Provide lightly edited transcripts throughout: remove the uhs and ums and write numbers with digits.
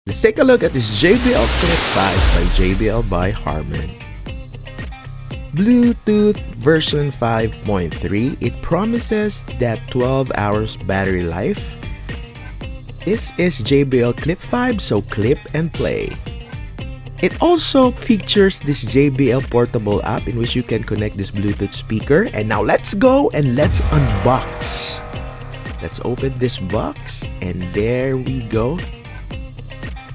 Let's take a look at this JBL Clip 5 by JBL by Harman. Bluetooth version 5.3, it promises that 12 hours battery life. This is JBL Clip 5, so clip and play. It also features this JBL portable app in which you can connect this Bluetooth speaker. And now let's go and let's unbox. Let's open this box and there we go.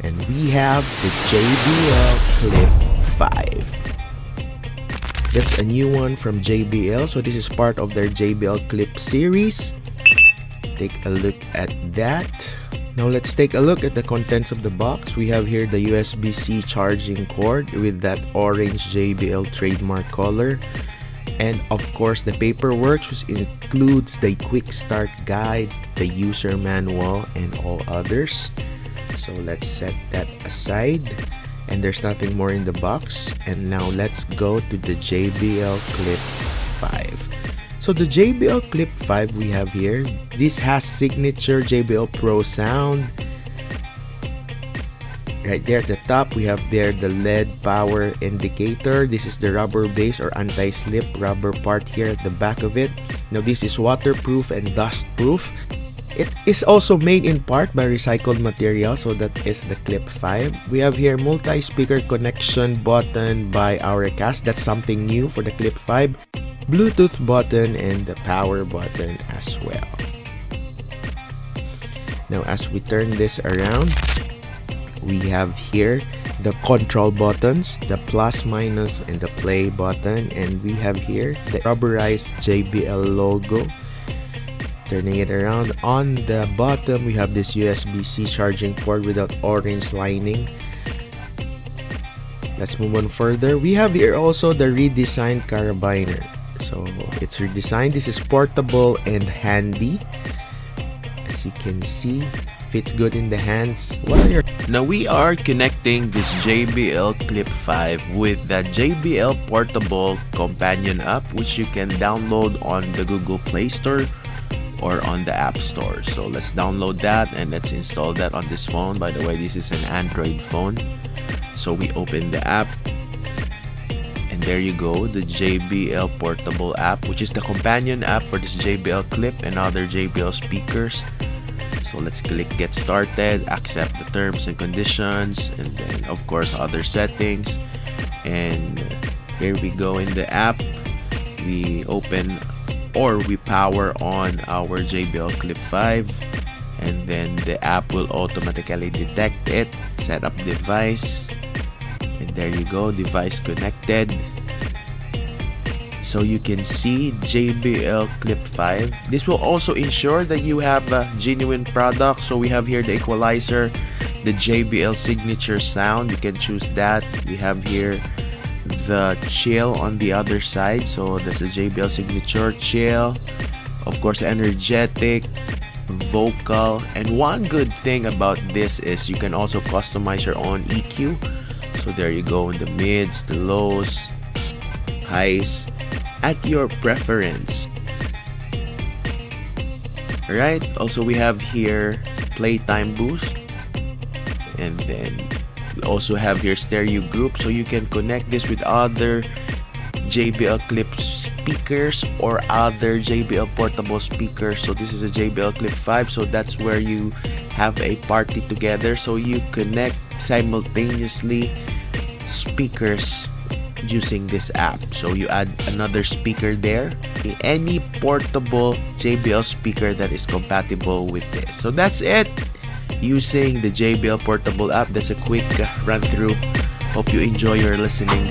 And we have the JBL Clip 5. That's a new one from JBL. So this is part of their JBL Clip series. Take a look at that. Now let's take a look at the contents of the box. We have here the USB-C charging cord with that orange JBL trademark color. And of course the paperwork, which includes the quick start guide, the user manual, and all others. So let's set that aside. And there's nothing more in the box. And now let's go to the JBL Clip 5. So the JBL Clip 5 we have here, this has signature JBL Pro sound. Right there at the top, we have there the LED power indicator. This is the rubber base or anti-slip rubber part here at the back of it. Now this is waterproof and dust proof. It is also made in part by recycled material, so that is the Clip 5. We have here multi-speaker connection button by Aurecast. That's something new for the Clip 5. Bluetooth button and the power button as well. Now as we turn this around, we have here the control buttons, the plus, minus, and the play button. And we have here the rubberized JBL logo. Turning it around, on the bottom we have this USB-C charging port without orange lining. Let's move on further. We have here also the redesigned carabiner. So it's redesigned. This is portable and handy. As you can see, fits good in the hands. Now we are connecting this JBL Clip 5 with the JBL Portable Companion app, which you can download on the Google Play Store or on the App Store. So let's download that and let's install that on this phone. By the way, this is an Android phone. So we open the app and there you go, the JBL Portable app, which is the companion app for this JBL Clip and other JBL speakers. So let's click get started, accept the terms and conditions, and then of course other settings. And here we go in the app. We open or we power on our JBL Clip 5, and then the app will automatically detect it. Set up device, and there you go, device connected. So you can see JBL Clip 5. This will also ensure that you have a genuine product. So we have here the equalizer, the JBL signature sound, you can choose that. We have here the chill on the other side, so that's the JBL signature chill. Of course, energetic, vocal, and one good thing about this is you can also customize your own EQ. So there you go, in the mids, the lows, highs, at your preference. Alright, also we have here playtime boost, and then we also have here stereo group, so you can connect this with other JBL Clip speakers or other JBL portable speakers. So this is a JBL Clip 5, so that's where you have a party together, so you connect simultaneously speakers using this app. So you add another speaker there, any portable JBL speaker that is compatible with this. So that's it, using the JBL portable app. That's a quick run through. Hope you enjoy your listening.